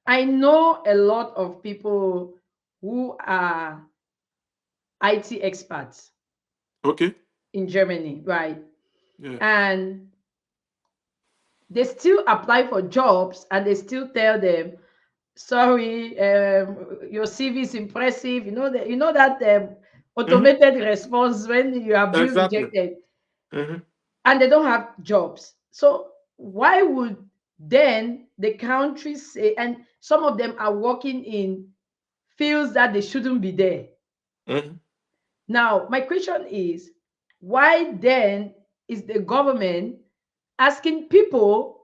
I know a lot of people who are IT experts Okay. in Germany, right? Yeah. And they still apply for jobs and they still tell them, sorry, your CV is impressive. You know that Hmm. automated response when you are being Exactly. rejected, Hmm. and they don't have jobs. So why would then the country say, and some of them are working in fields that they shouldn't be there. Hmm. Now, my question is, why then is the government asking people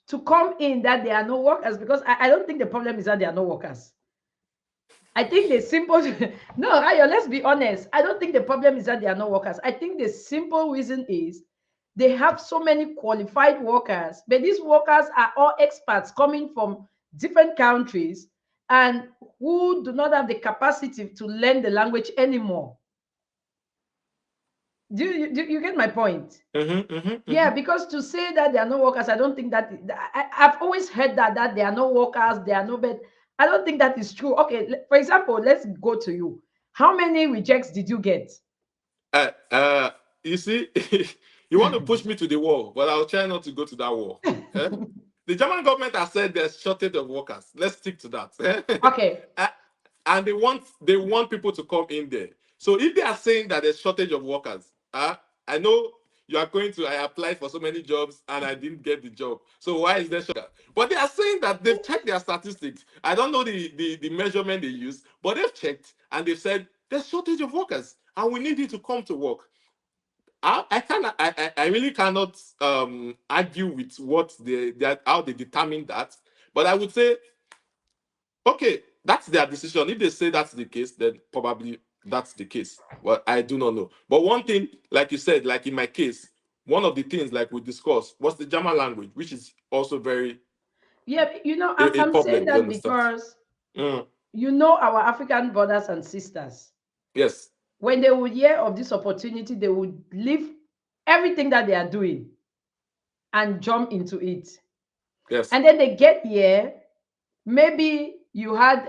to come in that there are no workers? Because I don't think the problem is that there are no workers. I think the simple no, Ayo, let's be honest. I don't think the problem is that there are no workers. I think the simple reason is they have so many qualified workers, but these workers are all expats coming from different countries and who do not have the capacity to learn the language anymore. Do you get my point? Hmm. Hmm. Yeah, Hmm. because to say that there are no workers, I don't think I've always heard that there are no workers, there are no, but I don't think that is true. Okay, for example, let's go to you. How many rejects did you get? Uh, uh, you see, you want to push me to the wall, but I'll try not to go to that wall. Eh? The German government has said there's shortage of workers. Let's stick to that. Okay. Uh, and they want people to come in there. So if they are saying that there's shortage of workers, I know you are going to. I applied for so many jobs and I didn't get the job. So why is there shortage? But they are saying that they've checked their statistics. I don't know the measurement they use, but they've checked and they've said there's shortage of workers and we need you to come to work. I really cannot argue with what they how they determine that. But I would say, okay, that's their decision. If they say that's the case, then probably that's the case. Well, I do not know. But one thing, like you said, like in my case, one of the things like we discussed was the German language, which is also very Yeah, a I'm saying problem. You that understand? because Mm, our African brothers and sisters, yes. when they would hear of this opportunity, they would leave everything that they are doing and jump into it. Yes. And then they get here. Maybe you had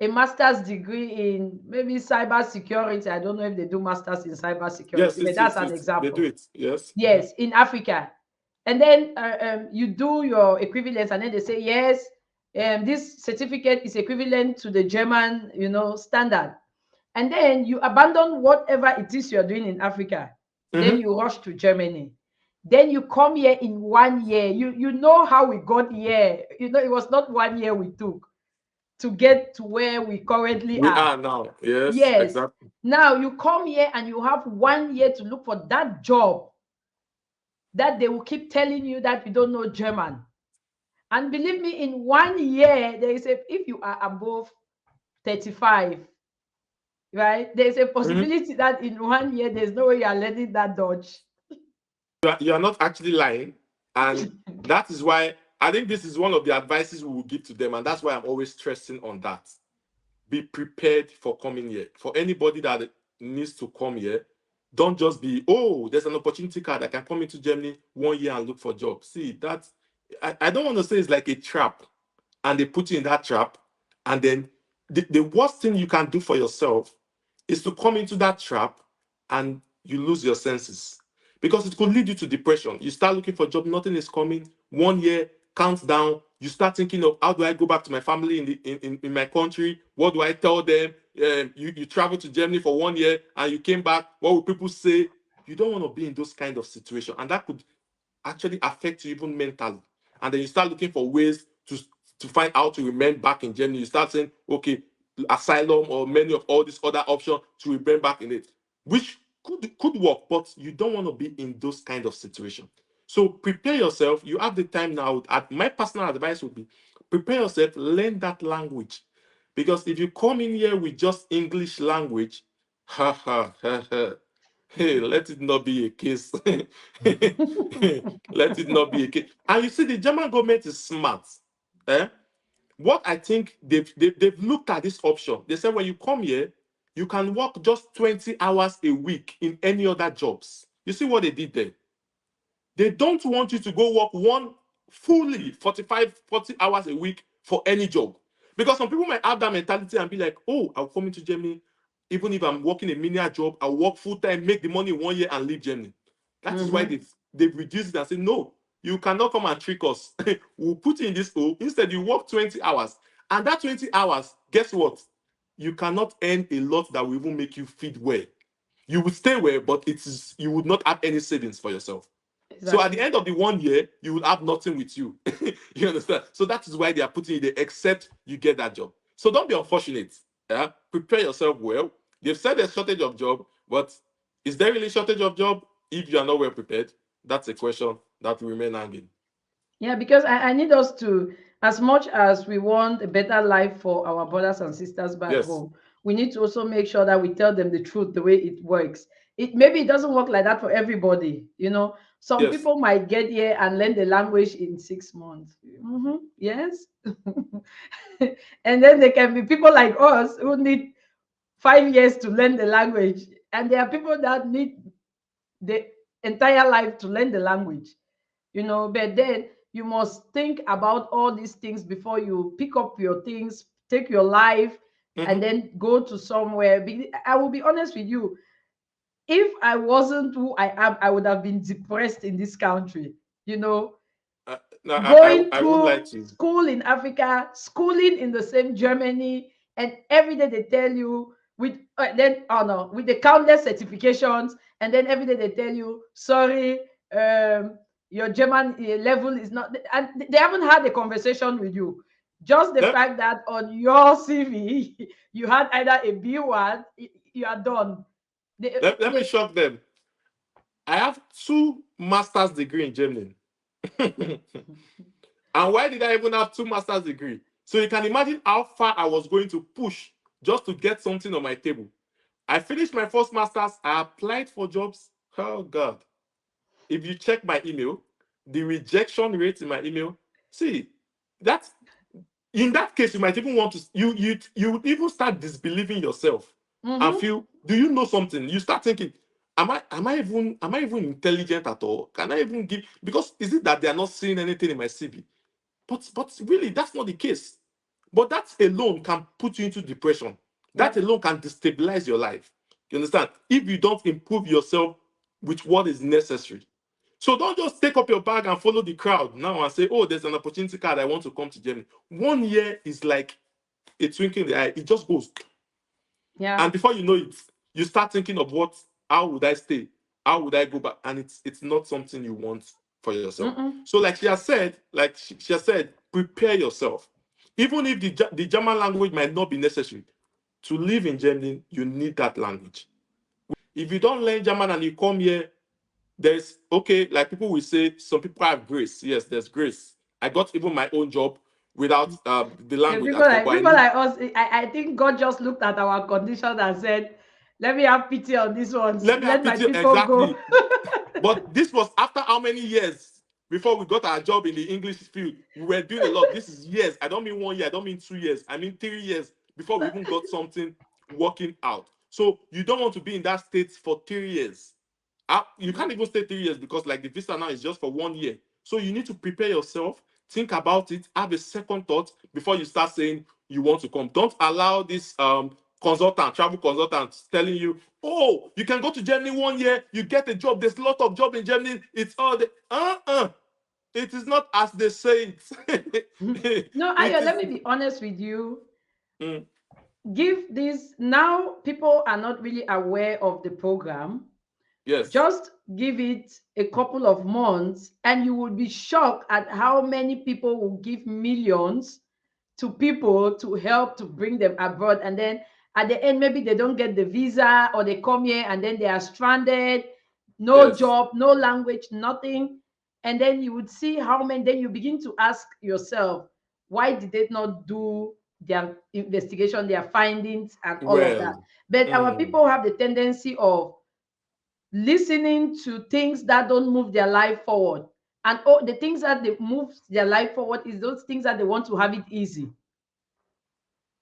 a master's degree in maybe cyber security. I don't know if they do masters in cyber Yes. security, but It's, that's it's, an it's, they do example. it. Yes. Mhm. Yes, in Africa. And then you do your equivalence, and then they say, yes, this certificate is equivalent to the German, standard. And then you abandon whatever it is you're doing in Africa. Then Mhm. you rush to Germany. Then you come here in 1 year. You know how we got here. It was not 1 year we took to get to where we currently We are. are now. Yes. Yes. Exactly. Now you come here and you have 1 year to look for that job that they will keep telling you that you don't know German. And believe me, in 1 year, there is if you are above 35, right? There's a Mhm. possibility that in 1 year, there's no way you are learning that Dutch. You are not actually lying, and that is why I think this is one of the advices we will give to them, and that's why I'm always stressing on that. Be prepared for coming here. For anybody that needs to come here, don't just be, oh, there's an opportunity card, I can come into Germany 1 year and look for jobs. See, that I don't want to say it's like a trap, and they put you in that trap, and then the worst thing you can do for yourself is to come into that trap and you lose your senses, because it could lead you to depression. You start looking for a job, nothing is coming. 1 year counts down. You start thinking of, how do I go back to my family in my country? What do I tell them? You travel to Germany for 1 year and you came back. What will people say? You don't want to be in those kind of situations, and that could actually affect you even mentally. And then you start looking for ways to find out to remain back in Germany. You start saying, okay, asylum or many of all these other options to remain back in it, which could work, but you don't want to be in those kind of situations. So prepare yourself. You have the time now. My personal advice would be, prepare yourself, learn that language. Because if you come in here with just English language, ha ha ha ha, hey, let it not be a case. Let it not be a case. And you see, the German government is smart. Eh? What I think they've looked at this option. They said when you come here, you can work just 20 hours a week in any other jobs. You see what they did there? They don't want you to go work fully 45, 40 hours a week for any job. Because some people might have that mentality and be like, oh, I'll come into Germany, even if I'm working a menial job, I'll work full time, make the money in 1 year and leave Germany. That is why they've reduced it and say, no, you cannot come and trick us. We'll put you in this hole. Instead, you work 20 hours. And that 20 hours, guess what? You cannot earn a lot that will even make you feed well. You will stay well, but you would not have any savings for yourself. So at the end of the 1 year, you will have nothing with you. You understand? So that is why they are putting it there, except you get that job. So don't be unfortunate. Yeah? Prepare yourself well. They've said there's shortage of job, but is there really shortage of job if you are not well prepared? That's a question that will remain hanging. Yeah, because I need us to, as much as we want a better life for our brothers and sisters back Yes. home, we need to also make sure that we tell them the truth, the way it works. Maybe it doesn't work like that for everybody. Some Yes. people might get here and learn the language in 6 months. Yes. And then there can be people like us who need 5 years to learn the language. And there are people that need the entire life to learn the language. But then you must think about all these things before you pick up your things, take your life, and then go to somewhere. I will be honest with you. If I wasn't who I am, I would have been depressed in this country. No, Going I won't lie through to you. school in Africa, schooling in the same Germany, and every day they tell you with with the countless certifications, and then every day they tell you, sorry, your German level is not, and they haven't had a conversation with you. Just the fact that on your CV you had either a B1, you are done. Let me shock them. I have 2 master's degree in Germany. And why did I even have 2 master's degree? So you can imagine how far I was going to push just to get something on my table. I finished my first master's. I applied for jobs. Oh God. If you check my email, the rejection rate in my email, see, that's in that case, you might even want to you would even start disbelieving yourself and feel, do you know something? You start thinking, am I even intelligent at all? Can I even give, because is it that they are not seeing anything in my CV? But really, that's not the case. But that alone can put you into depression. That alone can destabilize your life. You understand? If you don't improve yourself with what is necessary. So don't just take up your bag and follow the crowd now and say, oh, there's an opportunity card, I want to come to Germany. 1 year is like a twinkle in the eye. It just goes. Yeah. And before you know it, you start thinking of how would I stay? How would I go back? And it's not something you want for yourself. So like she has said, prepare yourself. Even if the German language might not be necessary, to live in Germany, you need that language. If you don't learn German and you come here, there's, okay, like people will say, some people have grace. Yes, there's grace. I got even my own job without the language People at all. like us, I think God just looked at our condition and said, let me have pity on these ones. Let me have my pity, people exactly. go. But this was after how many years before we got our job in the English field? We were doing a lot. This is years. I don't mean 1 year. I don't mean 2 years. I mean 3 years before we even got something working out. So you don't want to be in that state for 3 years. You can't even stay 3 years because like the visa now is just for 1 year. So you need to prepare yourself, think about it, have a second thought before you start saying you want to come. Don't allow this travel consultants telling you, oh, you can go to Germany 1 year, you get a job. There's a lot of job in Germany. It's all the it is not as they say it. No, Ayo, let me be honest with you. Give this, now people are not really aware of the program. Yes. Just give it a couple of months and you will be shocked at how many people will give millions to people to help to bring them abroad. And then at the end, maybe they don't get the visa or they come here and then they are stranded, no job, no language, nothing. And then you would see how many, then you begin to ask yourself, why did they not do their investigation, their findings, and all of that? But our people have the tendency of listening to things that don't move their life forward. And the things that they move their life forward is those things that they want to have it easy.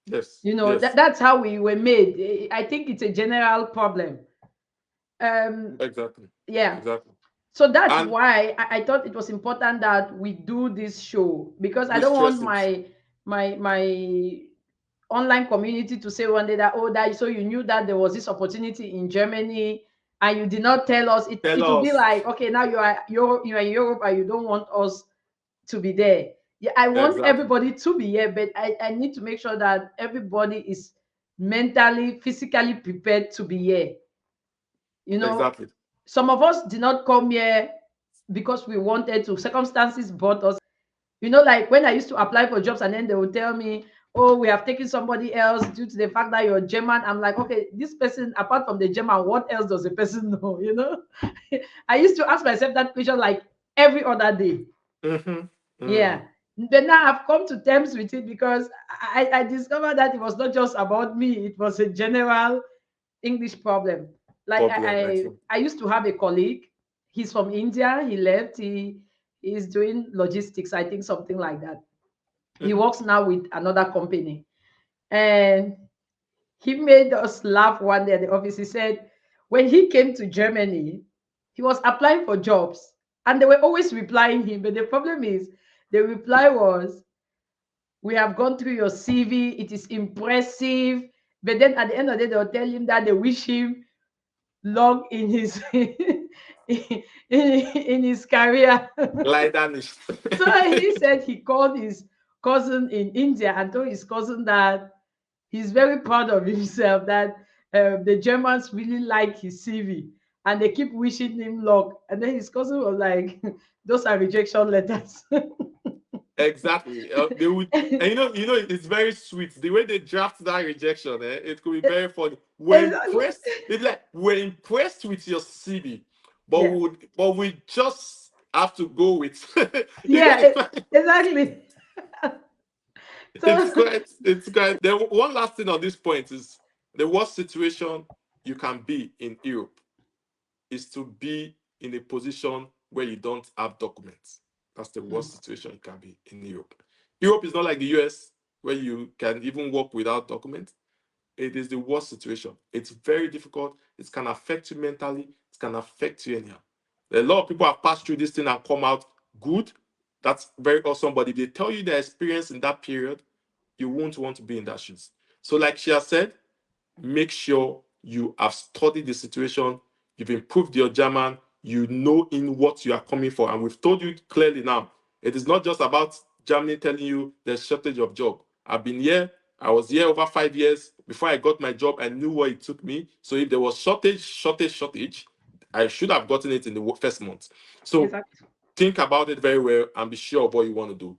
Yes. That's how we were made. I think it's a general problem. Exactly. Yeah. Exactly. So that's And why I thought it was important that we do this show, because I we don't want stress it. my online community to say one day that, oh, that so you knew that there was this opportunity in Germany and you did not tell us. It Tell will be us. like, okay, now you are in Europe and you don't want us to be there. Yeah, I want Exactly. everybody to be here, but I need to make sure that everybody is mentally, physically prepared to be here. You know, Exactly. some of us did not come here because we wanted to. Circumstances brought us. Like when I used to apply for jobs and then they would tell me, oh, we have taken somebody else due to the fact that you're German. I'm like, okay, this person, apart from the German, what else does the person know? I used to ask myself that question like every other day. Mm-hmm. Yeah. Mm. But now I've come to terms with it, because I discovered that it was not just about me, it was a general English problem. Like Problem. Excellent. I used to have a colleague. He's from India. He left. He's doing logistics, I think, something like that. He Mm-hmm. works now with another company, and he made us laugh one day at the office. He said when he came to Germany, he was applying for jobs, and they were always replying him. But the problem is, the reply was, "We have gone through your CV. It is impressive." But then at the end of the day, they'll tell him that they wish him long in his in his career. Like Danish. So he said he called his cousin in India and told his cousin that he's very proud of himself, that the Germans really like his CV and they keep wishing him luck. And then his cousin was like, "Those are rejection letters." Exactly. They would, and it's very sweet. The way they draft that rejection, it could be very funny. We're Exactly. impressed. It's like we're impressed with your CV, Yeah. but we just have to go with. Yeah. Exactly. It's So quite. It's quite. Then one last thing on this point is the worst situation you can be in Europe is to be in a position where you don't have documents. That's the worst situation you can be in Europe. Europe is not like the US where you can even work without documents. It is the worst situation. It's very difficult. It can affect you mentally. It can affect you anyhow. A lot of people have passed through this thing and come out good. That's very awesome. But if they tell you their experience in that period, you won't want to be in that shoes. So, like she has said, make sure you have studied the situation, you've improved your German, you know in what you are coming for. And we've told you clearly now, it is not just about Germany telling you there's shortage of job. I've been here, I was here over 5 years. Before I got my job, I knew what it took me. So if there was shortage, I should have gotten it in the first month. So exactly. think about it very well and be sure of what you want to do.